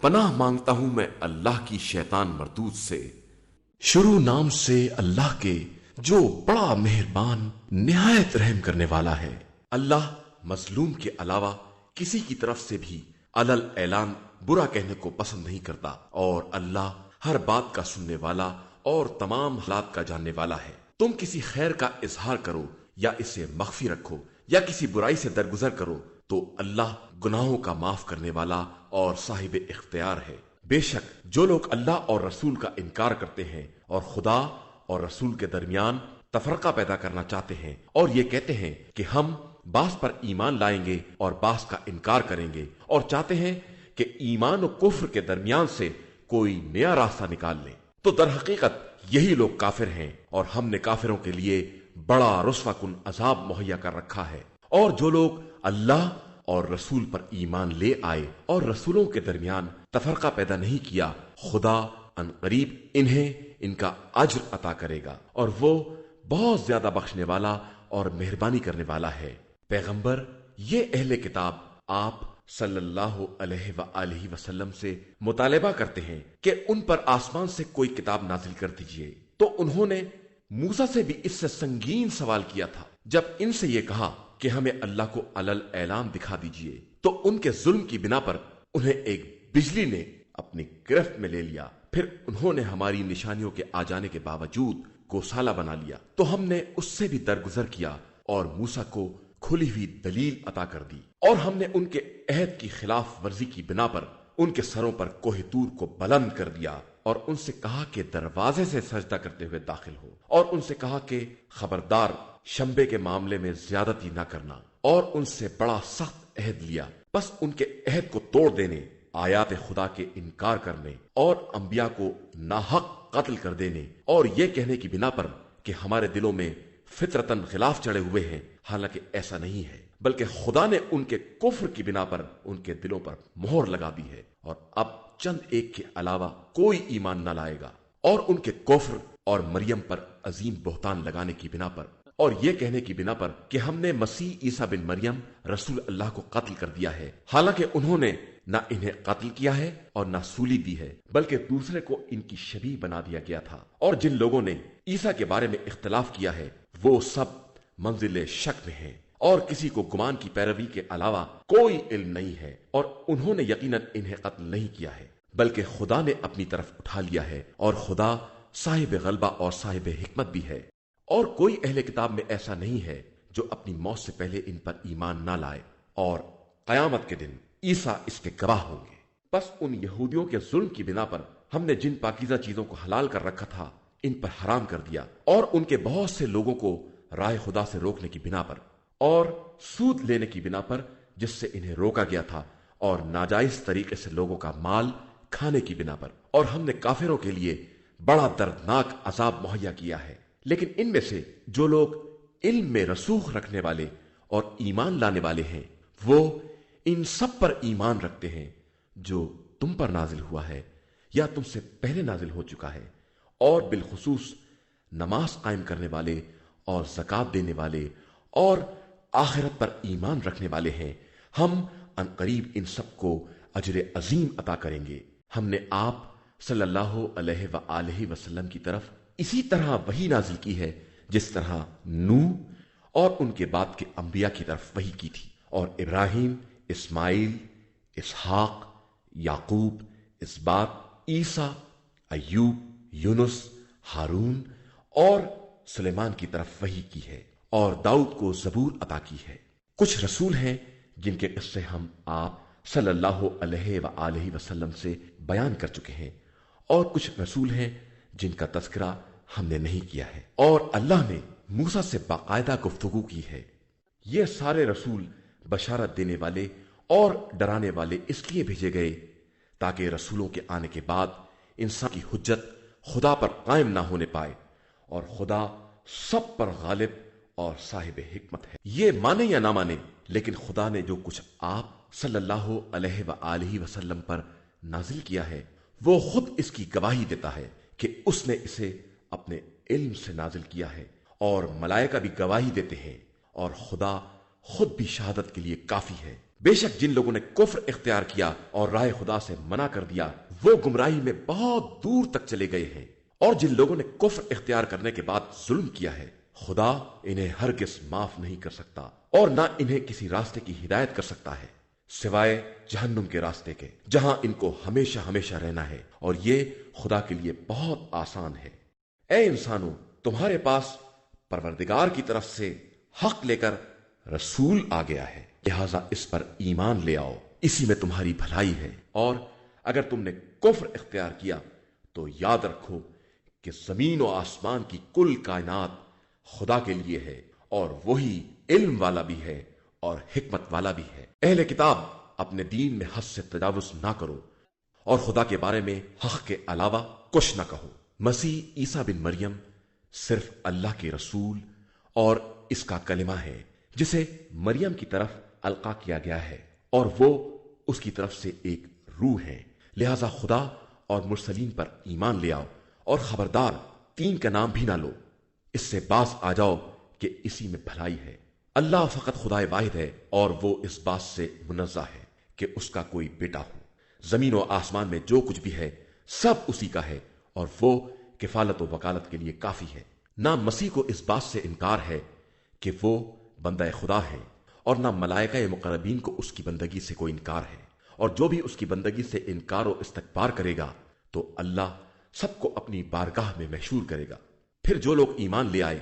پناہ مانگتا ہوں میں اللہ کی شیطان مردود سے۔ شروع نام سے اللہ کے جو بڑا مہربان نہایت رحم کرنے والا ہے۔ اللہ مظلوم کے علاوہ کسی کی طرف سے بھی علل اعلان برا کہنے کو پسند نہیں کرتا، اور اللہ ہر بات کا سننے والا اور تمام حالات کا جاننے والا ہے۔ تم کسی خیر کا اظہار کرو یا اسے مخفی رکھو یا کسی برائی سے درگزر کرو تو اللہ گناہوں کا معاف کرنے والا اور صاحب اختیار ہے۔ بے شک جو لوگ اللہ اور رسول کا انکار کرتے ہیں اور خدا اور رسول کے درمیان تفرقہ پیدا کرنا چاہتے ہیں اور یہ کہتے ہیں کہ ہم بعض پر ایمان لائیں گے اور بعض کا انکار کریں گے، اور چاہتے ہیں کہ ایمان و کفر کے درمیان سے کوئی نیا راستہ نکال لیں، تو در حقیقت یہی لوگ کافر ہیں، اور ہم نے کافروں کے لیے بڑا رسوا کن عذاب مہیا کر رکھا ہے۔ اور جو لوگ اللہ اور رسول پر ایمان لے آئے اور رسولوں کے درمیان تفرقہ پیدا نہیں کیا، خدا ان قریب انہیں ان کا اجر عطا کرے گا، اور وہ بہت زیادہ بخشنے والا اور مہربانی کرنے والا ہے۔ پیغمبر، یہ اہل کتاب آپ صلی اللہ علیہ وآلہ وسلم سے مطالبہ کرتے ہیں کہ ان پر آسمان سے کوئی کتاب نازل کر دیجئے، تو انہوں نے موسیٰ سے بھی اس سے سنگین سوال کیا تھا۔ جب ان سے یہ کہا کہ ہمیں اللہ کو علل اعلان دکھا دیجئے، تو ان کے ظلم کی بنا پر انہیں ایک بجلی نے اپنی گرفت میں لے لیا، پھر انہوں نے ہماری نشانیوں کے آ جانے کے باوجود گوسالہ بنا لیا، تو ہم نے اس سے بھی درگزر کیا اور موسیٰ کو کھلی ہوئی دلیل عطا کر دی، اور ہم نے ان کے عہد کی خلاف ورزی کی بنا پر ان کے سروں پر کوہ طور کو بلند کر دیا، اور ان سے کہا کہ دروازے سے سجدہ کرتے ہوئے داخل ہو، اور ان سے کہا کہ خبردار شنبے کے معاملے میں زیادتی نہ کرنا، اور ان سے بڑا سخت عہد لیا، بس ان کے عہد کو توڑ دینے، آیات خدا کے انکار کرنے اور انبیاء کو ناحق قتل کر دینے، اور یہ کہنے کی بنا پر کہ ہمارے دلوں میں فطرتاً خلاف چڑھے ہوئے ہیں، حالانکہ ایسا نہیں ہے، بلکہ خدا نے ان کے کفر کی بنا پر ان کے دلوں پر مہر لگا دی ہے، اور اب چند ایک کے علاوہ کوئی ایمان نہ لائے گا۔ اور ان کے کفر اور مریم پر عظیم بہتان لگانے کی بنا پر اور یہ کہنے کی بنا پر کہ ہم نے مسیح عیسیٰ بن مریم رسول اللہ کو قتل کر دیا ہے، حالانکہ انہوں نے نہ انہیں قتل کیا ہے اور نہ سولی دی ہے، بلکہ دوسرے کو ان کی شبیہ بنا دیا گیا تھا۔ اور جن لوگوں نے عیسیٰ کے بارے میں اختلاف کیا ہے وہ سب منزل شک میں ہیں، اور کسی کو گمان کی پیروی کے علاوہ کوئی علم نہیں ہے، اور انہوں نے یقیناً انہیں قتل نہیں کیا ہے، بلکہ خدا نے اپنی طرف اٹھا لیا ہے، اور خدا صاحب غلبہ اور صاحب حکمت بھی ہے۔ اور کوئی اہل کتاب میں ایسا نہیں ہے جو اپنی موت سے پہلے ان پر ایمان نہ لائے، اور قیامت کے دن عیسیٰ اس کے گواہ ہوں گے۔ پس ان یہودیوں کے ظلم کی بنا پر ہم نے جن پاکیزہ چیزوں کو حلال کر رکھا تھا ان پر حرام کر دیا، اور ان کے بہت سے لوگوں کو راہ خدا سے روکنے کی بنا پر اور سود لینے کی بنا پر جس سے انہیں روکا گیا تھا، اور ناجائز طریقے سے لوگوں کا مال کھانے کی بنا پر، اور ہم نے کافروں کے لیے بڑا دردناک عذاب مہیا کیا ہے۔ لیکن ان میں سے جو لوگ علم میں رسوخ رکھنے والے اور ایمان لانے والے ہیں وہ ان سب پر ایمان رکھتے ہیں جو تم پر نازل ہوا ہے یا تم سے پہلے نازل ہو چکا ہے، اور بالخصوص نماز قائم کرنے والے اور زکوٰۃ دینے والے اور آخرت پر ایمان رکھنے والے ہیں۔ ہم ان قریب ان سب کو اجر عظیم عطا کریں گے۔ ہم نے آپ صلی اللہ علیہ وآلہ وسلم کی طرف اسی طرح وحی نازل کی ہے جس طرح نوح اور ان کے بعد کے انبیاء کی طرف وحی کی تھی، اور ابراہیم، اسماعیل، اسحاق، یعقوب، اسباط، عیسیٰ، ایوب، یونس، ہارون اور سلیمان کی طرف وحی کی ہے، اور داؤد کو زبور عطا کی ہے۔ کچھ رسول ہیں جن کے قصے ہم آپ صلی اللہ علیہ وآلہ وسلم سے بیان کر چکے ہیں، اور کچھ رسول ہیں جن کا تذکرہ ہم نے نہیں کیا ہے، اور اللہ نے موسیٰ سے باقاعدہ گفتگو کی ہے۔ یہ سارے رسول بشارت دینے والے اور ڈرانے والے اس لیے بھیجے گئے تاکہ رسولوں کے آنے کے بعد انسان کی حجت خدا پر قائم نہ ہونے پائے، اور خدا سب پر غالب اور صاحب حکمت ہے۔ یہ مانے یا نہ مانے، لیکن خدا نے جو کچھ آپ صلی اللہ علیہ وآلہ وسلم پر نازل کیا ہے وہ خود اس کی گواہی دیتا ہے کہ اس نے اسے اپنے علم سے نازل کیا ہے، اور ملائکہ بھی گواہی دیتے ہیں، اور خدا خود بھی شہادت کے لیے کافی ہے۔ بے شک جن لوگوں نے کفر اختیار کیا اور راہ خدا سے منع کر دیا وہ گمراہی میں بہت دور تک چلے گئے ہیں، اور جن لوگوں نے کفر اختیار کرنے کے بعد ظلم کیا ہے خدا انہیں ہرگز معاف نہیں کر سکتا اور نہ انہیں کسی راستے کی ہدایت کر سکتا ہے سوائے جہنم کے راستے کے، جہاں ان کو ہمیشہ ہمیشہ رہنا ہے، اور یہ خدا کے لیے بہت آسان ہے۔ اے انسانوں، تمہارے پاس پروردگار کی طرف سے حق لے کر رسول آ گیا ہے، لہذا اس پر ایمان لے آؤ، اسی میں تمہاری بھلائی ہے، اور اگر تم نے کفر اختیار کیا تو یاد رکھو کہ زمین و آسمان کی کل کائنات خدا کے لیے ہے، اور وہی علم والا بھی ہے اور حکمت والا بھی ہے۔ اہل کتاب، اپنے دین میں حد سے تجاوز نہ کرو اور خدا کے بارے میں حق کے علاوہ کچھ نہ کہو۔ مسیح عیسیٰ بن مریم صرف اللہ کے رسول اور اس کا کلمہ ہے جسے مریم کی طرف القا کیا گیا ہے، اور وہ اس کی طرف سے ایک روح ہے، لہذا خدا اور مرسلین پر ایمان لے آؤ، اور خبردار تین کا نام بھی نہ لو، اس سے باز آ جاؤ کہ اسی میں بھلائی ہے۔ اللہ فقط خدا واحد ہے، اور وہ اس بات سے منزہ ہے کہ اس کا کوئی بیٹا ہو۔ زمین و آسمان میں جو کچھ بھی ہے سب اسی کا ہے، اور وہ کفالت و وکالت کے لیے کافی ہے۔ نہ مسیح کو اس بات سے انکار ہے کہ وہ بندہ خدا ہے، اور نہ ملائکہ مقربین کو اس کی بندگی سے کوئی انکار ہے، اور جو بھی اس کی بندگی سے انکار و استکبار کرے گا تو اللہ سب کو اپنی بارگاہ میں محشور کرے گا۔ پھر جو لوگ ایمان لے آئے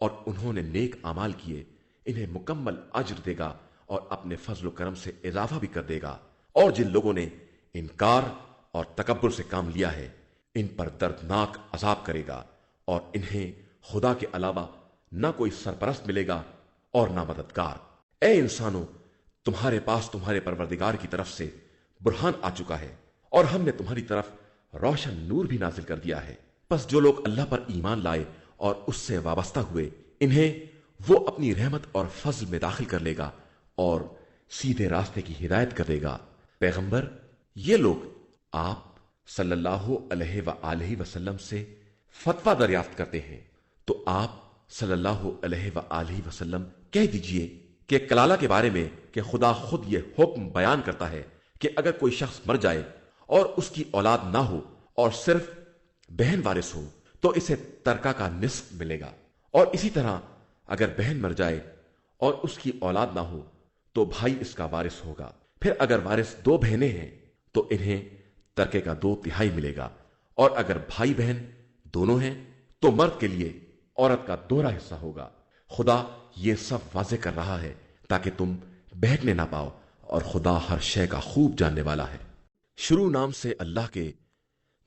اور انہوں نے نیک اعمال کیے انہیں مکمل اجر دے گا اور اپنے فضل و کرم سے اضافہ بھی کر دے گا، اور جن لوگوں نے انکار اور تکبر سے کام لیا ہے ان پر دردناک عذاب کرے گا، اور انہیں خدا کے علاوہ نہ کوئی سرپرست ملے گا اور نہ مددگار۔ اے انسانوں، تمہارے پاس تمہارے پروردگار کی طرف سے برہان آ چکا ہے، اور ہم نے تمہاری طرف روشن نور بھی نازل کر دیا ہے، پس جو لوگ اللہ پر ایمان لائے اور اس سے وابستہ ہوئے انہیں وہ اپنی رحمت اور فضل میں داخل کر لے گا اور سیدھے راستے کی ہدایت کر دے گا۔ پیغمبر، یہ لوگ آپ صلی اللہ علیہ وآلہ وسلم سے فتویٰ دریافت کرتے ہیں، تو آپ صلی اللہ علیہ وآلہ وسلم کہہ دیجئے کہ کلالہ کے بارے میں کہ خدا خود یہ حکم بیان کرتا ہے کہ اگر کوئی شخص مر جائے اور اس کی اولاد نہ ہو اور صرف بہن وارث ہو تو اسے ترکہ کا نصف ملے گا، اور اسی طرح اگر بہن مر جائے اور اس کی اولاد نہ ہو تو بھائی اس کا وارث ہوگا۔ پھر اگر وارث دو بہنیں ہیں تو انہیں ترکے کا 2/3 ملے گا، اور اگر بھائی بہن دونوں ہیں تو مرد کے لیے عورت کا دوہرا حصہ ہوگا۔ خدا یہ سب واضح کر رہا ہے تاکہ تم بہکنے نہ پاؤ، اور خدا ہر شے کا خوب جاننے والا ہے۔ شروع نام سے اللہ کے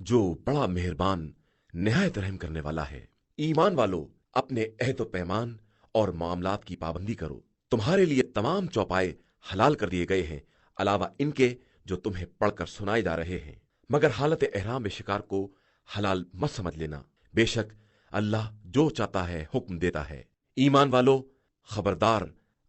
جو بڑا مہربان نہایت رحم کرنے والا ہے۔ ایمان والو، اپنے عہد و پیمان اور معاملات کی پابندی کرو۔ تمہارے لیے تمام چوپائے حلال کر دیے گئے ہیں، علاوہ ان کے جو تمہیں پڑھ کر سنائے جا رہے ہیں، مگر حالت احرام میں شکار کو حلال مت سمجھ لینا، بے شک اللہ جو چاہتا ہے حکم دیتا ہے۔ ایمان والو، خبردار،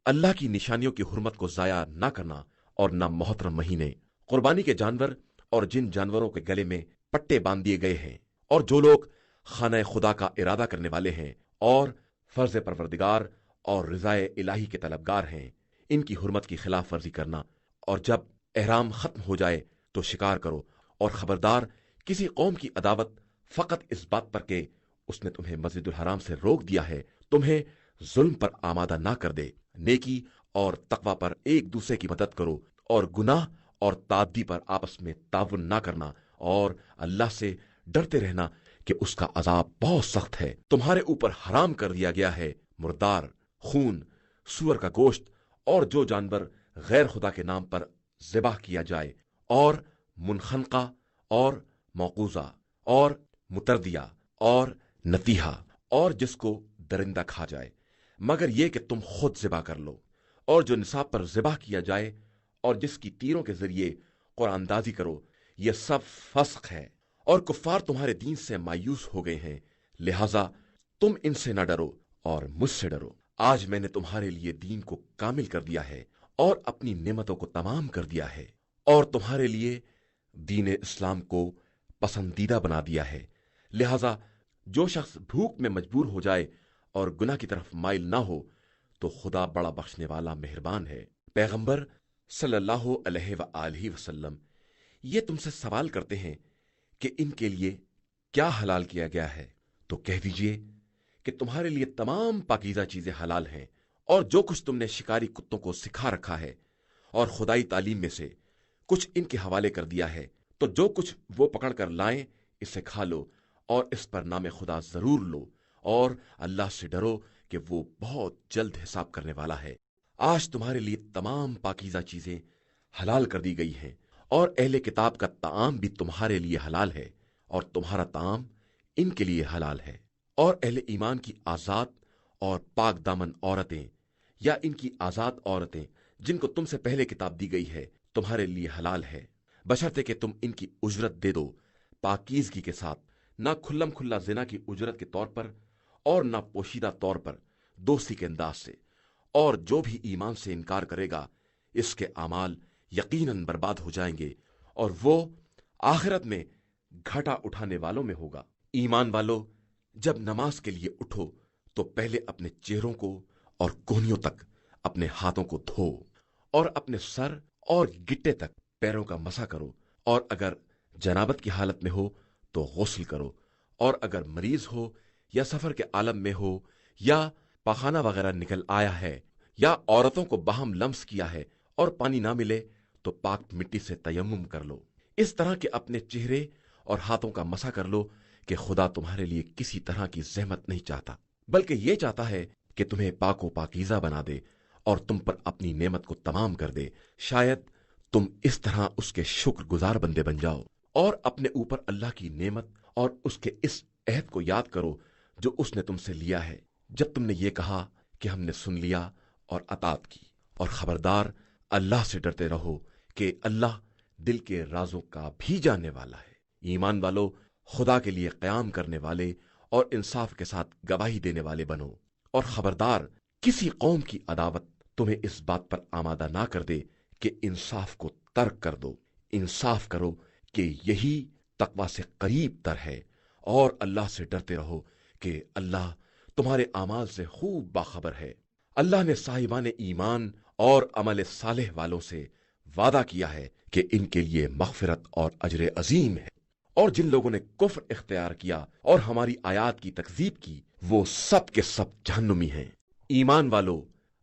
اللہ کی نشانیوں کی حرمت کو ضائع نہ کرنا، اور نہ محترم مہینے، قربانی کے جانور اور جن جانوروں کے گلے میں پٹے باندھ دیے گئے ہیں، اور جو لوگ خانہ خدا کا ارادہ کرنے والے ہیں اور فرض پروردگار اور رضائے الہی کے طلبگار ہیں، ان کی حرمت کی خلاف ورزی کرنا، اور جب احرام ختم ہو جائے تو شکار کرو، اور خبردار کسی قوم کی عداوت فقط اس بات پر کہ اس نے تمہیں مسجد الحرام سے روک دیا ہے تمہیں ظلم پر آمادہ نہ کر دے۔ نیکی اور تقوی پر ایک دوسرے کی مدد کرو، اور گناہ اور تعدی پر آپس میں تعاون نہ کرنا، اور اللہ سے ڈرتے رہنا کہ اس کا عذاب بہت سخت ہے۔ تمہارے اوپر حرام کر دیا گیا ہے مردار، خون، سور کا گوشت، اور جو جانور غیر خدا کے نام پر ذبح کیا جائے، اور منخنقہ اور موقوذہ اور متردیہ اور نتیحہ، اور جس کو درندہ کھا جائے، مگر یہ کہ تم خود ذبح کر لو، اور جو نصاب پر ذبح کیا جائے اور جس کی تیروں کے ذریعے قرآن اندازی کرو، یہ سب فسق ہے، اور کفار تمہارے دین سے مایوس ہو گئے ہیں، لہذا تم ان سے نہ ڈرو اور مجھ سے ڈرو۔ آج میں نے تمہارے لیے دین کو کامل کر دیا ہے اور اپنی نعمتوں کو تمام کر دیا ہے، اور تمہارے لیے دین اسلام کو پسندیدہ بنا دیا ہے، لہذا جو شخص بھوک میں مجبور ہو جائے اور گناہ کی طرف مائل نہ ہو تو خدا بڑا بخشنے والا مہربان ہے۔ پیغمبر، صلی اللہ علیہ وآلہ وسلم یہ تم سے سوال کرتے ہیں کہ ان کے لیے کیا حلال کیا گیا ہے، تو کہہ دیجئے کہ تمہارے لیے تمام پاکیزہ چیزیں حلال ہیں، اور جو کچھ تم نے شکاری کتوں کو سکھا رکھا ہے اور خدائی تعلیم میں سے کچھ ان کے حوالے کر دیا ہے، تو جو کچھ وہ پکڑ کر لائیں اسے کھا لو اور اس پر نام خدا ضرور لو، اور اللہ سے ڈرو کہ وہ بہت جلد حساب کرنے والا ہے۔ آج تمہارے لیے تمام پاکیزہ چیزیں حلال کر دی گئی ہیں، اور اہل کتاب کا طعام بھی تمہارے لیے حلال ہے، اور تمہارا طعام ان کے لیے حلال ہے۔ اور اہل ایمان کی آزاد اور پاک دامن عورتیں یا ان کی آزاد عورتیں جن کو تم سے پہلے کتاب دی گئی ہے تمہارے لیے حلال ہے، بشرطے کہ تم ان کی اجرت دے دو پاکیزگی کے ساتھ، نہ کھلم کھلا زنا کی اجرت کے طور پر اور نہ پوشیدہ طور پر دوستی کے انداز سے۔ اور جو بھی ایمان سے انکار کرے گا اس کے اعمال یقیناً برباد ہو جائیں گے، اور وہ آخرت میں گھاٹا اٹھانے والوں میں ہوگا۔ ایمان والو، جب نماز کے لیے اٹھو تو پہلے اپنے چہروں کو اور کونیوں تک اپنے ہاتھوں کو دھو، اور اپنے سر اور گٹے تک پیروں کا مسح کرو، اور اگر جنابت کی حالت میں ہو تو غسل کرو، اور اگر مریض ہو یا سفر کے عالم میں ہو یا پخانہ وغیرہ نکل آیا ہے یا عورتوں کو باہم لمس کیا ہے اور پانی نہ ملے تو پاک مٹی سے تیمم کر لو، اس طرح کہ اپنے چہرے اور ہاتھوں کا مسح کر لو کہ خدا تمہارے لیے کسی طرح کی زحمت نہیں چاہتا، بلکہ یہ چاہتا ہے کہ تمہیں پاک و پاکیزہ بنا دے اور تم پر اپنی نعمت کو تمام کر دے، شاید تم اس طرح اس کے شکر گزار بندے بن جاؤ۔ اور اپنے اوپر اللہ کی نعمت اور اس کے اس عہد کو یاد کرو جو اس نے تم سے لیا ہے جب تم نے یہ کہا کہ ہم نے سن لیا اور اطاعت کی، اور خبردار اللہ سے ڈرتے رہو کہ اللہ دل کے رازوں کا بھی جاننے والا ہے۔ ایمان والو، خدا کے لیے قیام کرنے والے اور انصاف کے ساتھ گواہی دینے والے بنو، اور خبردار کسی قوم کی عداوت تمہیں اس بات پر آمادہ نہ کر دے کہ انصاف کو ترک کر دو۔ انصاف کرو کہ یہی تقوی سے قریب تر ہے، اور اللہ سے ڈرتے رہو کہ اللہ تمہارے اعمال سے خوب باخبر ہے۔ اللہ نے صاحبان ایمان اور عمل صالح والوں سے وعدہ کیا ہے کہ ان کے لیے مغفرت اور اجر عظیم ہے، اور جن لوگوں نے کفر اختیار کیا اور ہماری آیات کی تکذیب کی وہ سب کے سب جہنمی ہیں۔ ایمان والو،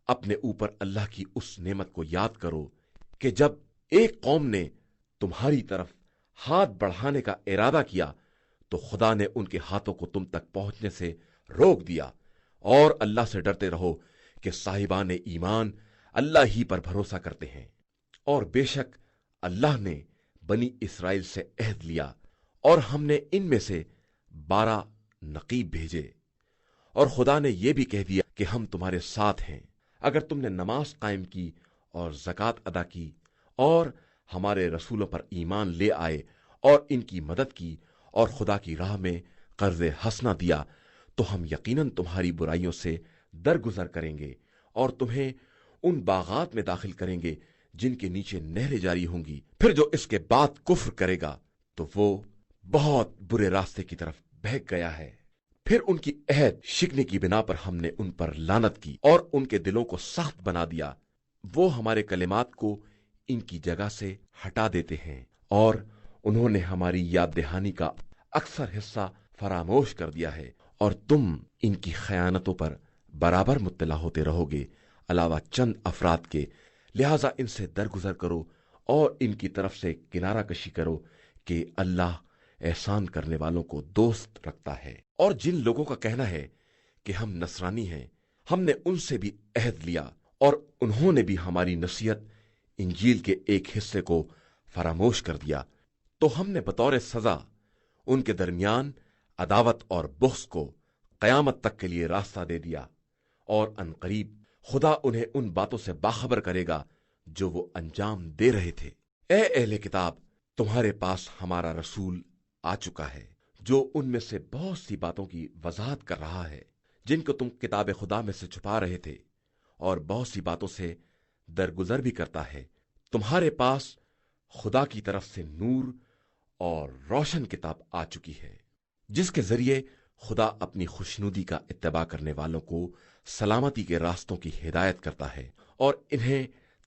اپنے اوپر اللہ کی اس نعمت کو یاد کرو کہ جب ایک قوم نے تمہاری طرف ہاتھ بڑھانے کا ارادہ کیا تو خدا نے ان کے ہاتھوں کو تم تک پہنچنے سے روک دیا، اور اللہ سے ڈرتے رہو کہ صاحبان ایمان اللہ ہی پر بھروسہ کرتے ہیں۔ اور بے شک اللہ نے بنی اسرائیل سے عہد لیا، اور ہم نے ان میں سے 12 نقیب بھیجے، اور خدا نے یہ بھی کہہ دیا کہ ہم تمہارے ساتھ ہیں اگر تم نے نماز قائم کی اور زکوٰۃ ادا کی اور ہمارے رسولوں پر ایمان لے آئے اور ان کی مدد کی اور خدا کی راہ میں قرض حسنہ دیا، تو ہم یقیناً تمہاری برائیوں سے درگزر کریں گے اور تمہیں ان باغات میں داخل کریں گے جن کے نیچے نہریں جاری ہوں گی۔ پھر جو اس کے بعد کفر کرے گا تو وہ بہت برے راستے کی طرف بہک گیا ہے۔ پھر ان کی عہد شکنے کی بنا پر ہم نے ان پر لعنت کی اور ان کے دلوں کو سخت بنا دیا، وہ ہمارے کلمات کو ان کی جگہ سے ہٹا دیتے ہیں، اور انہوں نے ہماری یاد دہانی کا اکثر حصہ فراموش کر دیا ہے، اور تم ان کی خیانتوں پر برابر مطلع ہوتے رہو گے علاوہ چند افراد کے، لہٰذا ان سے درگزر کرو اور ان کی طرف سے کنارہ کشی کرو کہ اللہ احسان کرنے والوں کو دوست رکھتا ہے۔ اور جن لوگوں کا کہنا ہے کہ ہم نصرانی ہیں، ہم نے ان سے بھی عہد لیا اور انہوں نے بھی ہماری نصیحت انجیل کے ایک حصے کو فراموش کر دیا، تو ہم نے بطور سزا ان کے درمیان عداوت اور بغض کو قیامت تک کے لیے راستہ دے دیا، اور عنقریب خدا انہیں ان باتوں سے باخبر کرے گا جو وہ انجام دے رہے تھے۔ اے اہل کتاب، تمہارے پاس ہمارا رسول آ چکا ہے جو ان میں سے بہت سی باتوں کی وضاحت کر رہا ہے جن کو تم کتاب خدا میں سے چھپا رہے تھے، اور بہت سی باتوں سے درگزر بھی کرتا ہے۔ تمہارے پاس خدا کی طرف سے نور اور روشن کتاب آ چکی ہے جس کے ذریعے خدا اپنی خوشنودی کا اتباع کرنے والوں کو سلامتی کے راستوں کی ہدایت کرتا ہے اور انہیں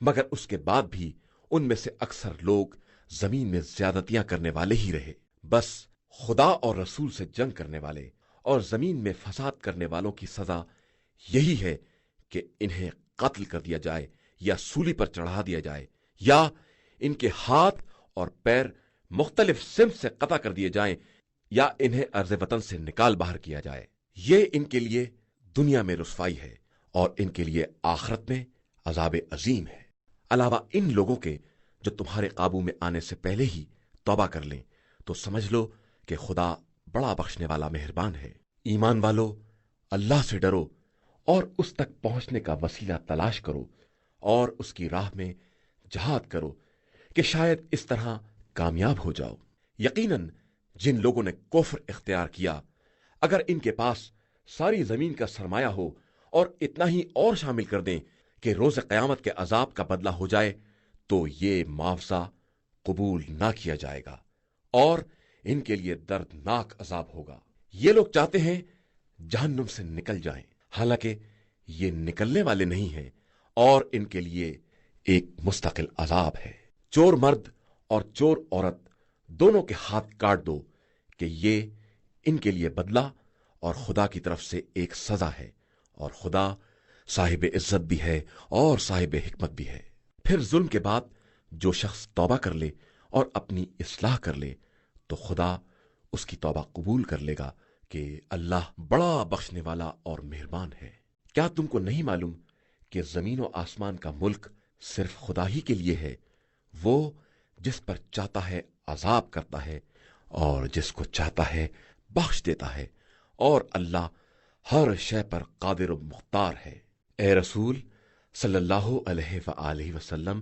مگر اس کے بعد بھی ان میں سے اکثر لوگ زمین میں زیادتیاں کرنے والے ہی رہے۔ بس خدا اور رسول سے جنگ کرنے والے اور زمین میں فساد کرنے والوں کی سزا یہی ہے کہ انہیں قتل کر دیا جائے یا سولی پر چڑھا دیا جائے، یا ان کے ہاتھ اور پیر مختلف سمت سے قطع کر دیے جائیں، یا انہیں ارض وطن سے نکال باہر کیا جائے۔ یہ ان کے لیے دنیا میں رسوائی ہے اور ان کے لیے آخرت میں عذاب عظیم ہے، علاوہ ان لوگوں کے جو تمہارے قابو میں آنے سے پہلے ہی توبہ کر لیں تو سمجھ لو کہ خدا بڑا بخشنے والا مہربان ہے۔ ایمان والو، اللہ سے ڈرو اور اس تک پہنچنے کا وسیلہ تلاش کرو اور اس کی راہ میں جہاد کرو کہ شاید اس طرح کامیاب ہو جاؤ۔ یقیناً جن لوگوں نے کفر اختیار کیا، اگر ان کے پاس ساری زمین کا سرمایہ ہو اور اتنا ہی اور شامل کر دیں کہ روز قیامت کے عذاب کا بدلہ ہو جائے، تو یہ معاوضہ قبول نہ کیا جائے گا اور ان کے لیے دردناک عذاب ہوگا۔ یہ لوگ چاہتے ہیں جہنم سے نکل جائیں، حالانکہ یہ نکلنے والے نہیں ہیں اور ان کے لیے ایک مستقل عذاب ہے۔ چور مرد اور چور عورت دونوں کے ہاتھ کاٹ دو کہ یہ ان کے لیے بدلہ اور خدا کی طرف سے ایک سزا ہے، اور خدا صاحب عزت بھی ہے اور صاحب حکمت بھی ہے۔ پھر ظلم کے بعد جو شخص توبہ کر لے اور اپنی اصلاح کر لے تو خدا اس کی توبہ قبول کر لے گا کہ اللہ بڑا بخشنے والا اور مہربان ہے۔ کیا تم کو نہیں معلوم کہ زمین و آسمان کا ملک صرف خدا ہی کے لیے ہے؟ وہ جس پر چاہتا ہے عذاب کرتا ہے اور جس کو چاہتا ہے بخش دیتا ہے، اور اللہ ہر شے پر قادر و مختار ہے۔ اے رسول صلی اللہ علیہ وآلہ وسلم،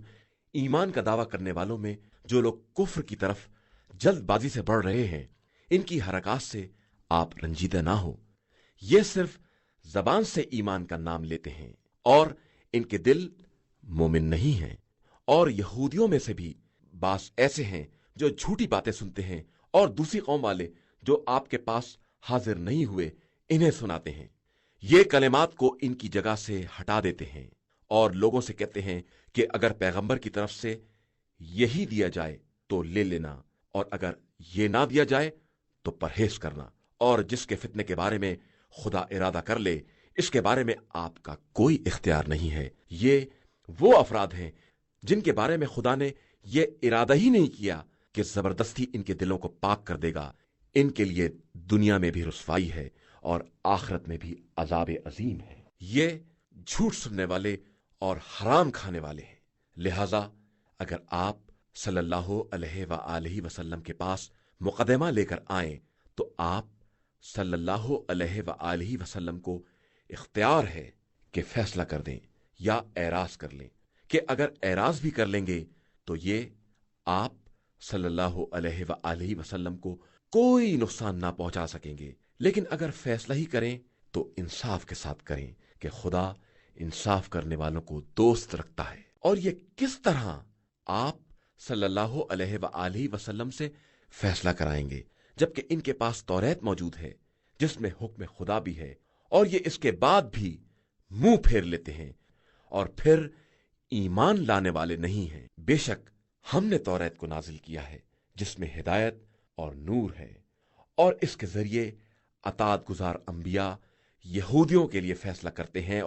ایمان کا دعویٰ کرنے والوں میں جو لوگ کفر کی طرف جلد بازی سے بڑھ رہے ہیں، ان کی حرکات سے آپ رنجیدہ نہ ہو۔ یہ صرف زبان سے ایمان کا نام لیتے ہیں اور ان کے دل مومن نہیں ہیں، اور یہودیوں میں سے بھی بعض ایسے ہیں جو جھوٹی باتیں سنتے ہیں اور دوسری قوم والے جو آپ کے پاس حاضر نہیں ہوئے انہیں سناتے ہیں۔ یہ کلمات کو ان کی جگہ سے ہٹا دیتے ہیں اور لوگوں سے کہتے ہیں کہ اگر پیغمبر کی طرف سے یہی دیا جائے تو لے لینا، اور اگر یہ نہ دیا جائے تو پرہیز کرنا، اور جس کے فتنے کے بارے میں خدا ارادہ کر لے اس کے بارے میں آپ کا کوئی اختیار نہیں ہے۔ یہ وہ افراد ہیں جن کے بارے میں خدا نے یہ ارادہ ہی نہیں کیا کہ زبردستی ان کے دلوں کو پاک کر دے گا۔ ان کے لیے دنیا میں بھی رسوائی ہے اور آخرت میں بھی عذاب عظیم ہے۔ یہ جھوٹ سننے والے اور حرام کھانے والے ہیں، لہذا اگر آپ صلی اللہ علیہ وآلہ وسلم کے پاس مقدمہ لے کر آئیں تو آپ صلی اللہ علیہ وآلہ وسلم کو اختیار ہے کہ فیصلہ کر دیں یا اعراض کر لیں، کہ اگر اعراض بھی کر لیں گے تو یہ آپ صلی اللہ علیہ وآلہ وسلم کو کوئی نقصان نہ پہنچا سکیں گے، لیکن اگر فیصلہ ہی کریں تو انصاف کے ساتھ کریں کہ خدا انصاف کرنے والوں کو دوست رکھتا ہے۔ اور یہ کس طرح آپ صلی اللہ علیہ وآلہ وسلم سے فیصلہ کرائیں گے جبکہ ان کے پاس توریت موجود ہے جس میں حکم خدا بھی ہے، اور یہ اس کے بعد بھی منہ پھیر لیتے ہیں اور پھر ایمان لانے والے نہیں ہیں۔ بے شک ہم نے توریت کو نازل کیا ہے جس میں ہدایت اور نور ہے، اور اس کے ذریعے اطاعت گزار انبیاء یہودیوں کے لیے فیصلہ کرتے ہیں،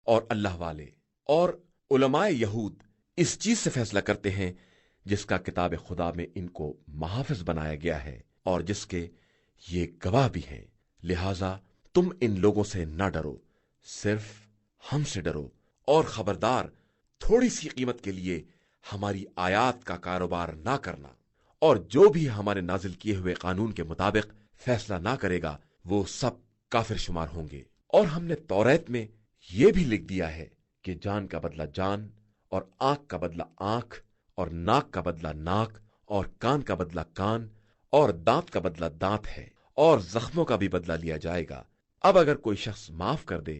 اور اللہ والے اور علماء یہود اس چیز سے فیصلہ کرتے ہیں جس کا کتاب خدا میں ان کو محافظ بنایا گیا ہے اور جس کے یہ گواہ بھی ہیں۔ لہذا تم ان لوگوں سے نہ ڈرو، صرف ہم سے ڈرو، اور خبردار تھوڑی سی قیمت کے لیے ہماری آیات کا کاروبار نہ کرنا، اور جو بھی ہمارے نازل کیے ہوئے قانون کے مطابق فیصلہ نہ کرے گا وہ سب کافر شمار ہوں گے۔ اور ہم نے توریت میں یہ بھی لکھ دیا ہے کہ جان کا بدلہ جان، اور آنکھ کا بدلہ آنکھ، اور ناک کا بدلہ ناک، اور کان کا بدلہ کان، اور دانت کا بدلہ دانت ہے، اور زخموں کا بھی بدلہ لیا جائے گا۔ اب اگر کوئی شخص معاف کر دے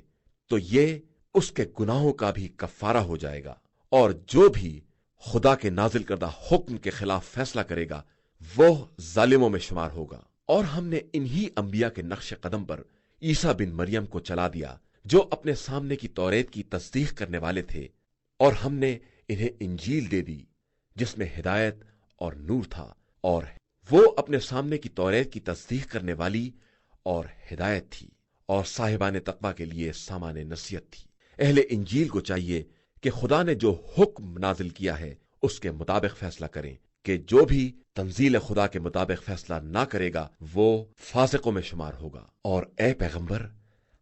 تو یہ اس کے گناہوں کا بھی کفارہ ہو جائے گا، اور جو بھی خدا کے نازل کردہ حکم کے خلاف فیصلہ کرے گا وہ ظالموں میں شمار ہوگا۔ اور ہم نے انہی انبیاء کے نقش قدم پر عیسیٰ بن مریم کو چلا دیا جو اپنے سامنے کی توریت کی تصدیق کرنے والے تھے، اور ہم نے انہیں انجیل دے دی جس میں ہدایت اور نور تھا، اور وہ اپنے سامنے کی توریت کی تصدیق کرنے والی اور ہدایت تھی، اور صاحبان تقوی کے لیے سامان نصیحت تھی۔ اہل انجیل کو چاہیے کہ خدا نے جو حکم نازل کیا ہے اس کے مطابق فیصلہ کریں، کہ جو بھی تنزیل خدا کے مطابق فیصلہ نہ کرے گا وہ فاسقوں میں شمار ہوگا۔ اور اے پیغمبر،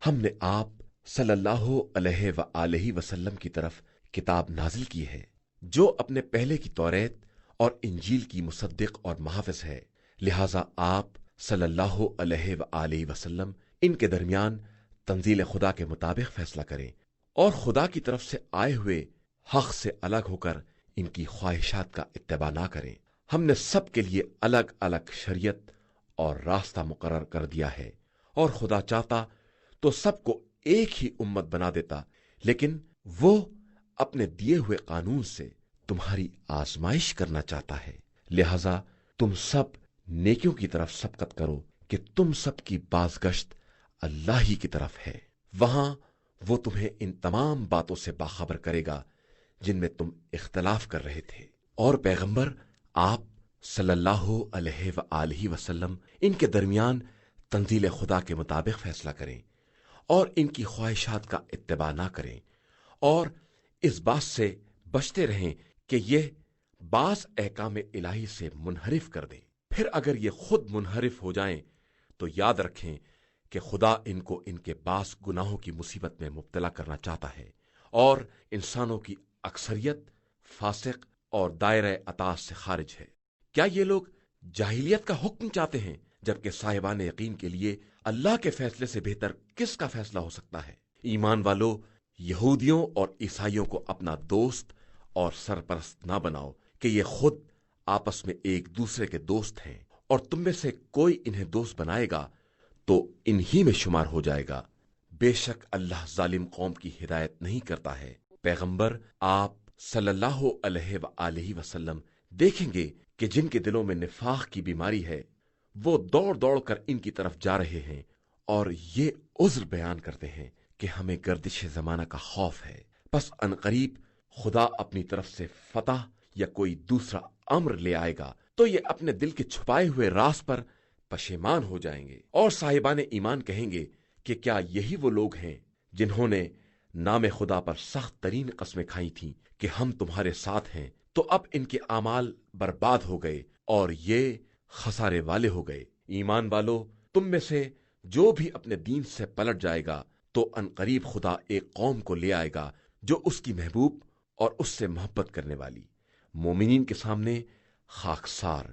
ہم نے آپ صلی اللہ علیہ وآلہ وسلم کی طرف کتاب نازل کی ہے جو اپنے پہلے کی توریت اور انجیل کی مصدق اور محافظ ہے، لہذا آپ صلی اللہ علیہ وآلہ وسلم ان کے درمیان تنزیل خدا کے مطابق فیصلہ کریں، اور خدا کی طرف سے آئے ہوئے حق سے الگ ہو کر ان کی خواہشات کا اتباع نہ کریں۔ ہم نے سب کے لیے الگ الگ شریعت اور راستہ مقرر کر دیا ہے، اور خدا چاہتا تو سب کو ایک ہی امت بنا دیتا، لیکن وہ اپنے دیے ہوئے قانون سے تمہاری آزمائش کرنا چاہتا ہے، لہذا تم سب نیکیوں کی طرف سبقت کرو کہ تم سب کی بازگشت اللہ ہی کی طرف ہے، وہاں وہ تمہیں ان تمام باتوں سے باخبر کرے گا جن میں تم اختلاف کر رہے تھے۔ اور پیغمبر آپ صلی اللہ علیہ وآلہ وسلم ان کے درمیان تنزیل خدا کے مطابق فیصلہ کریں اور ان کی خواہشات کا اتباع نہ کریں، اور اس بات سے بچتے رہیں کہ یہ بعض احکام الہی سے منحرف کر دیں۔ پھر اگر یہ خود منحرف ہو جائیں تو یاد رکھیں کہ خدا ان کو ان کے بعض گناہوں کی مصیبت میں مبتلا کرنا چاہتا ہے، اور انسانوں کی اکثریت فاسق اور دائرہ اطاعت سے خارج ہے۔ کیا یہ لوگ جاہلیت کا حکم چاہتے ہیں، جبکہ صاحبان یقین کے لیے اللہ کے فیصلے سے بہتر کس کا فیصلہ ہو سکتا ہے؟ ایمان والو، یہودیوں اور عیسائیوں کو اپنا دوست اور سرپرست نہ بناؤ کہ یہ خود آپس میں ایک دوسرے کے دوست ہیں، اور تم میں سے کوئی انہیں دوست بنائے گا تو انہی میں شمار ہو جائے گا۔ بے شک اللہ ظالم قوم کی ہدایت نہیں کرتا ہے۔ پیغمبر آپ صلی اللہ علیہ وآلہ وسلم دیکھیں گے کہ جن کے دلوں میں نفاق کی بیماری ہے وہ دوڑ دوڑ کر ان کی طرف جا رہے ہیں، اور یہ عذر بیان کرتے ہیں کہ ہمیں گردش زمانہ کا خوف ہے، پس عنقریب خدا اپنی طرف سے فتح یا کوئی دوسرا امر لے آئے گا تو یہ اپنے دل کے چھپائے ہوئے راز پر پشیمان ہو جائیں گے، اور صاحبان ایمان کہیں گے کہ کیا یہی وہ لوگ ہیں جنہوں نے نام خدا پر سخت ترین قسمیں کھائی تھیں کہ ہم تمہارے ساتھ ہیں، تو اب ان کے اعمال برباد ہو گئے اور یہ خسارے والے ہو گئے۔ ایمان والو، تم میں سے جو بھی اپنے دین سے پلٹ جائے گا تو عنقریب خدا ایک قوم کو لے آئے گا جو اس کی محبوب اور اس سے محبت کرنے والی، مومنین کے سامنے خاکسار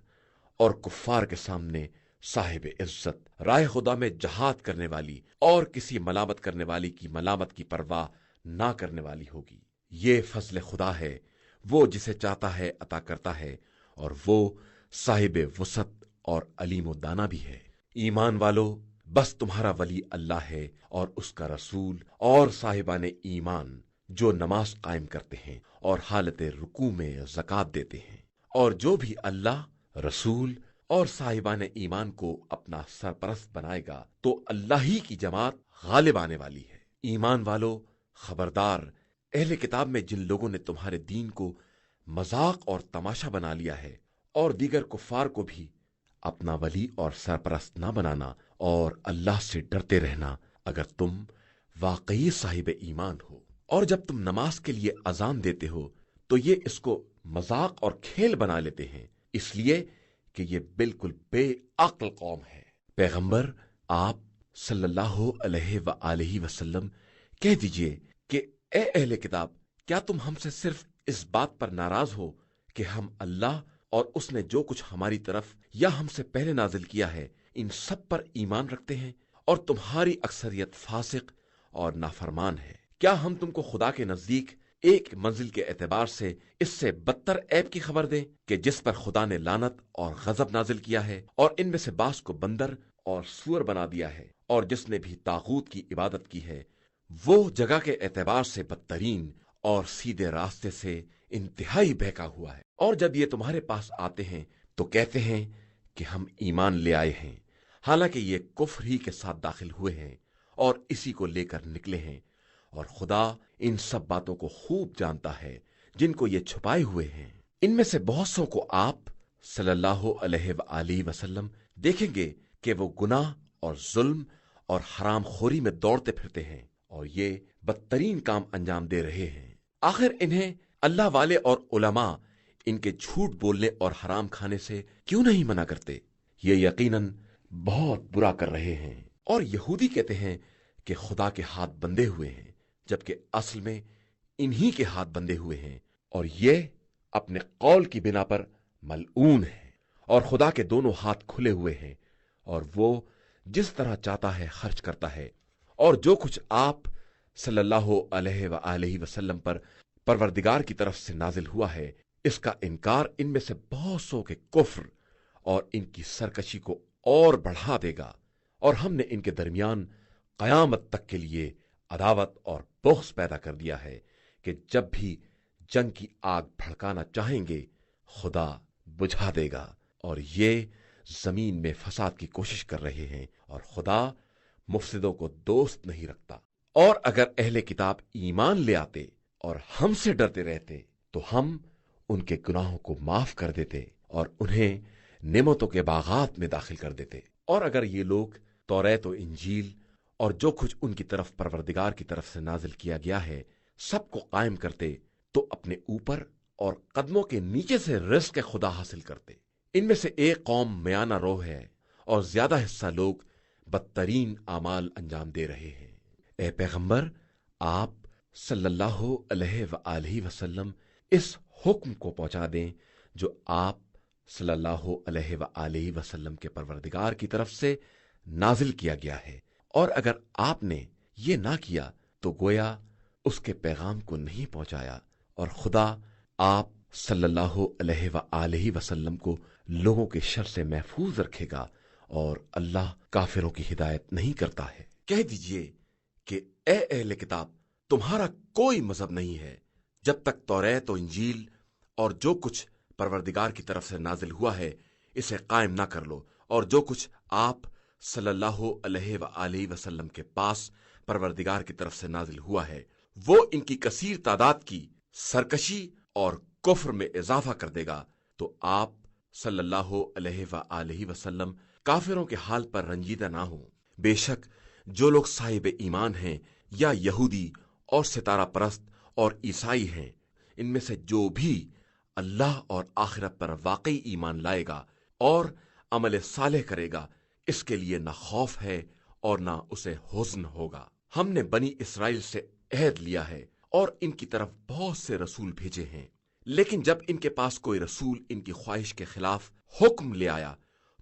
اور کفار کے سامنے صاحب عزت، راہ خدا میں جہاد کرنے والی اور کسی ملامت کرنے والی کی ملامت کی پرواہ نہ کرنے والی ہوگی۔ یہ فضل خدا ہے، وہ جسے چاہتا ہے عطا کرتا ہے، اور وہ صاحب وسعت اور علیم و دانا بھی ہے۔ ایمان والو، بس تمہارا ولی اللہ ہے اور اس کا رسول اور صاحبان ایمان جو نماز قائم کرتے ہیں اور حالت رکوع میں زکوٰۃ دیتے ہیں، اور جو بھی اللہ، رسول اور صاحبان ایمان کو اپنا سرپرست بنائے گا تو اللہ ہی کی جماعت غالب آنے والی ہے۔ ایمان والو، خبردار، اہل کتاب میں جن لوگوں نے تمہارے دین کو مذاق اور تماشا بنا لیا ہے، اور دیگر کفار کو بھی اپنا ولی اور سرپرست نہ بنانا، اور اللہ سے ڈرتے رہنا اگر تم واقعی صاحب ایمان ہو۔ اور جب تم نماز کے لیے اذان دیتے ہو تو یہ اس کو مذاق اور کھیل بنا لیتے ہیں، اس لیے کہ یہ بالکل بے عقل قوم ہے۔ پیغمبر آپ صلی اللہ علیہ وآلہ وسلم کہہ دیجئے کہ اے اہل کتاب، کیا تم ہم سے صرف اس بات پر ناراض ہو کہ ہم اللہ اور اس نے جو کچھ ہماری طرف یا ہم سے پہلے نازل کیا ہے ان سب پر ایمان رکھتے ہیں، اور تمہاری اکثریت فاسق اور نافرمان ہے؟ کیا ہم تم کو خدا کے نزدیک ایک منزل کے اعتبار سے اس سے بدتر عیب کی خبر دیں کہ جس پر خدا نے لعنت اور غضب نازل کیا ہے، اور ان میں سے بعض کو بندر اور سور بنا دیا ہے، اور جس نے بھی طاغوت کی عبادت کی ہے وہ جگہ کے اعتبار سے بدترین اور سیدھے راستے سے انتہائی بہکا ہوا ہے۔ اور جب یہ تمہارے پاس آتے ہیں تو کہتے ہیں کہ ہم ایمان لے آئے ہیں، حالانکہ یہ کفر ہی کے ساتھ داخل ہوئے ہیں اور اسی کو لے کر نکلے ہیں، اور خدا ان سب باتوں کو خوب جانتا ہے جن کو یہ چھپائے ہوئے ہیں۔ ان میں سے بہت سو کو آپ صلی اللہ علیہ وآلہ وسلم دیکھیں گے کہ وہ گناہ اور ظلم اور حرام خوری میں دوڑتے پھرتے ہیں اور یہ بدترین کام انجام دے رہے ہیں۔ آخر انہیں اللہ والے اور علماء ان کے جھوٹ بولنے اور حرام کھانے سے کیوں نہیں منع کرتے؟ یہ یقیناً بہت برا کر رہے ہیں۔ اور یہودی کہتے ہیں کہ خدا کے ہاتھ بندھے ہوئے ہیں، جبکہ اصل میں انہی کے ہاتھ بندھے ہوئے ہیں، اور یہ اپنے قول کی بنا پر ملعون ہے۔ اور خدا کے دونوں ہاتھ کھلے ہوئے ہیں، اور وہ جس طرح چاہتا ہے خرچ کرتا ہے۔ اور جو کچھ آپ صلی اللہ علیہ وآلہ وسلم پر پروردگار کی طرف سے نازل ہوا ہے، اس کا انکار ان میں سے بہت سو کے کفر اور ان کی سرکشی کو اور بڑھا دے گا، اور ہم نے ان کے درمیان قیامت تک کے لیے عداوت اور بغض پیدا کر دیا ہے کہ جب بھی جنگ کی آگ بھڑکانا چاہیں گے خدا بجھا دے گا، اور یہ زمین میں فساد کی کوشش کر رہے ہیں، اور خدا مفسدوں کو دوست نہیں رکھتا۔ اور اگر اہل کتاب ایمان لے آتے اور ہم سے ڈرتے رہتے تو ہم ان کے گناہوں کو معاف کر دیتے اور انہیں نعمتوں کے باغات میں داخل کر دیتے۔ اور اگر یہ لوگ توریت و انجیل اور جو کچھ ان کی طرف پروردگار کی طرف سے نازل کیا گیا ہے سب کو قائم کرتے تو اپنے اوپر اور قدموں کے نیچے سے رزق خدا حاصل کرتے۔ ان میں سے ایک قوم میانہ رو ہے اور زیادہ حصہ لوگ بدترین اعمال انجام دے رہے ہیں۔ اے پیغمبر، آپ صلی اللہ علیہ وآلہ وسلم اس حکم کو پہنچا دیں جو آپ صلی اللہ علیہ وآلہ وسلم کے پروردگار کی طرف سے نازل کیا گیا ہے، اور اگر آپ نے یہ نہ کیا تو گویا اس کے پیغام کو نہیں پہنچایا، اور خدا آپ صلی اللہ علیہ وآلہ وسلم کو لوگوں کے شر سے محفوظ رکھے گا، اور اللہ کافروں کی ہدایت نہیں کرتا ہے۔ کہہ دیجئے کہ اے اہل کتاب، تمہارا کوئی مذہب نہیں ہے جب تک توریت و انجیل اور جو کچھ پروردگار کی طرف سے نازل ہوا ہے اسے قائم نہ کر لو، اور جو کچھ آپ صلی اللہ علیہ وآلہ وسلم کے پاس پروردگار کی طرف سے نازل ہوا ہے وہ ان کی کثیر تعداد کی سرکشی اور کفر میں اضافہ کر دے گا، تو آپ صلی اللہ علیہ وآلہ وسلم کافروں کے حال پر رنجیدہ نہ ہوں۔ بے شک جو لوگ صاحب ایمان ہیں یا یہودی اور ستارہ پرست اور عیسائی ہیں، ان میں سے جو بھی اللہ اور آخرت پر واقعی ایمان لائے گا اور عمل صالح کرے گا، اس کے لیے نہ خوف ہے اور نہ اسے حزن ہوگا۔ ہم نے بنی اسرائیل سے عہد لیا ہے اور ان کی طرف بہت سے رسول بھیجے ہیں، لیکن جب ان کے پاس کوئی رسول ان کی خواہش کے خلاف حکم لے آیا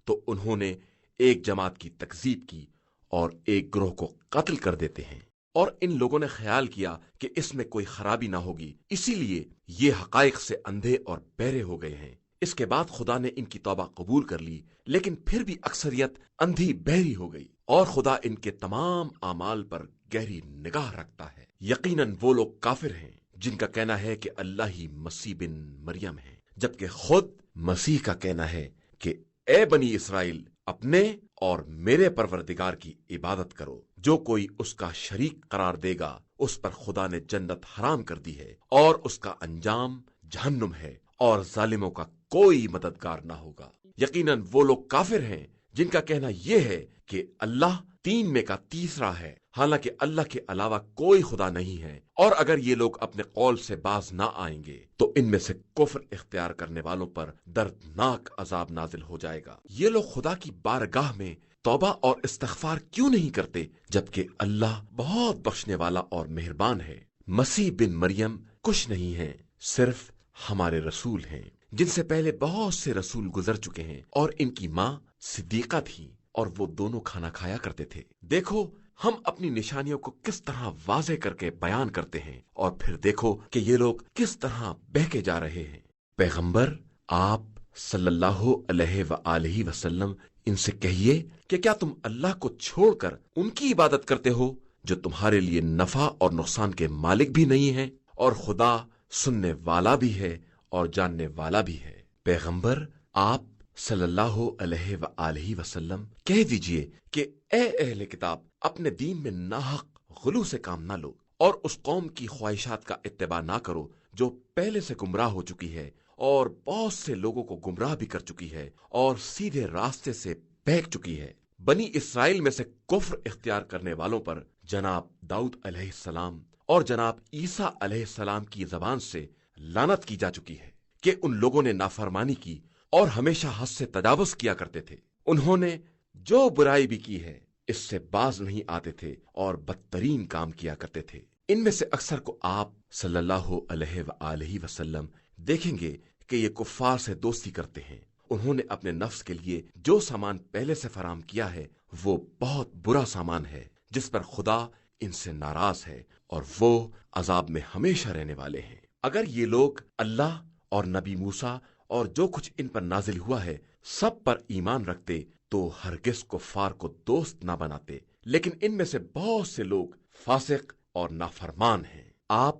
تو انہوں نے ایک جماعت کی تکذیب کی اور ایک گروہ کو قتل کر دیتے ہیں، اور ان لوگوں نے خیال کیا کہ اس میں کوئی خرابی نہ ہوگی، اسی لیے یہ حقائق سے اندھے اور بہرے ہو گئے ہیں۔ اس کے بعد خدا نے ان کی توبہ قبول کر لی، لیکن پھر بھی اکثریت اندھی بہری ہو گئی، اور خدا ان کے تمام اعمال پر گہری نگاہ رکھتا ہے۔ یقیناً وہ لوگ کافر ہیں جن کا کہنا ہے کہ اللہ ہی مسیح بن مریم ہے، جبکہ خود مسیح کا کہنا ہے کہ اے بنی اسرائیل، اپنے اور میرے پروردگار کی عبادت کرو۔ جو کوئی اس کا شریک قرار دے گا اس پر خدا نے جنت حرام کر دی ہے، اور اس کا انجام جہنم ہے، اور ظالموں کا کوئی مددگار نہ ہوگا۔ یقیناً وہ لوگ کافر ہیں جن کا کہنا یہ ہے کہ اللہ تین میں کا تیسرا ہے، حالانکہ اللہ کے علاوہ کوئی خدا نہیں ہے، اور اگر یہ لوگ اپنے قول سے باز نہ آئیں گے تو ان میں سے کفر اختیار کرنے والوں پر دردناک عذاب نازل ہو جائے گا۔ یہ لوگ خدا کی بارگاہ میں توبہ اور استغفار کیوں نہیں کرتے جبکہ اللہ بہت بخشنے والا اور مہربان ہے؟ مسیح بن مریم کچھ نہیں ہے، صرف ہمارے رسول ہیں جن سے پہلے بہت سے رسول گزر چکے ہیں، اور ان کی ماں صدیقہ تھی اور وہ دونوں کھانا کھایا کرتے تھے۔ دیکھو ہم اپنی نشانیوں کو کس طرح واضح کر کے بیان کرتے ہیں، اور پھر دیکھو کہ یہ لوگ کس طرح بہکے جا رہے ہیں۔ پیغمبر، آپ صلی اللہ علیہ وآلہ وسلم ان سے کہیے کہ کیا تم اللہ کو چھوڑ کر ان کی عبادت کرتے ہو جو تمہارے لیے نفع اور نقصان کے مالک بھی نہیں ہیں، اور خدا سننے والا بھی ہے اور جاننے والا بھی ہے۔ پیغمبر، آپ صلی اللہ علیہ وآلہ وسلم کہہ دیجئے کہ اے اہل کتاب، اپنے دین میں ناحق غلو سے کام نہ لو، اور اس قوم کی خواہشات کا اتباع نہ کرو جو پہلے سے گمراہ ہو چکی ہے اور بہت سے لوگوں کو گمراہ بھی کر چکی ہے اور سیدھے راستے سے بہک چکی ہے۔ بنی اسرائیل میں سے کفر اختیار کرنے والوں پر جناب داؤد علیہ السلام اور جناب عیسیٰ علیہ السلام کی زبان سے لعنت کی جا چکی ہے کہ ان لوگوں نے نافرمانی کی اور ہمیشہ حد سے تجاوز کیا کرتے تھے۔ انہوں نے جو برائی بھی کی ہے اس سے باز نہیں آتے تھے اور بدترین کام کیا کرتے تھے۔ ان میں سے اکثر کو آپ صلی اللہ علیہ وآلہ وسلم دیکھیں گے کہ یہ کفار سے دوستی کرتے ہیں۔ انہوں نے اپنے نفس کے لیے جو سامان پہلے سے فراہم کیا ہے وہ بہت برا سامان ہے جس پر خدا ان سے ناراض ہے اور وہ عذاب میں ہمیشہ رہنے والے ہیں۔ اگر یہ لوگ اللہ اور نبی موسیٰ اور جو کچھ ان پر نازل ہوا ہے سب پر ایمان رکھتے تو ہرگز کفار کو دوست نہ بناتے، لیکن ان میں سے بہت سے لوگ فاسق اور نافرمان ہیں۔ آپ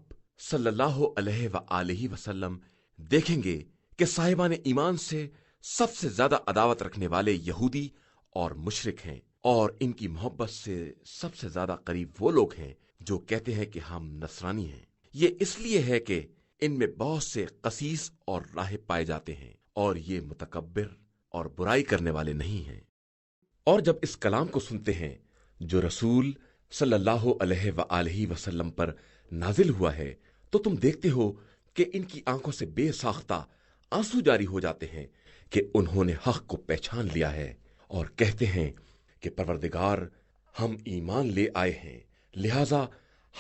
صلی اللہ علیہ وآلہ وسلم دیکھیں گے کہ صاحبان ایمان سے سب سے زیادہ عداوت رکھنے والے یہودی اور مشرک ہیں، اور ان کی محبت سے سب سے زیادہ قریب وہ لوگ ہیں جو کہتے ہیں کہ ہم نصرانی ہیں۔ یہ اس لیے ہے کہ ان میں بہت سے قسیس اور راہب پائے جاتے ہیں اور یہ متکبر اور برائی کرنے والے نہیں ہیں۔ اور جب اس کلام کو سنتے ہیں جو رسول صلی اللہ علیہ وآلہ وسلم پر نازل ہوا ہے تو تم دیکھتے ہو کہ ان کی آنکھوں سے بے ساختہ آنسو جاری ہو جاتے ہیں کہ انہوں نے حق کو پہچان لیا ہے اور کہتے ہیں کہ پروردگار ہم ایمان لے آئے ہیں، لہذا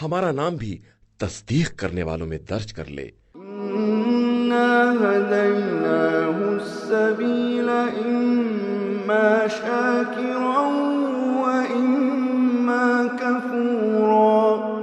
ہمارا نام بھی تصدیق کرنے والوں میں درج کر لے۔ إِنَّا هَدَيْنَاهُ السَّبِيلَ إِمَّا شَاكِرًا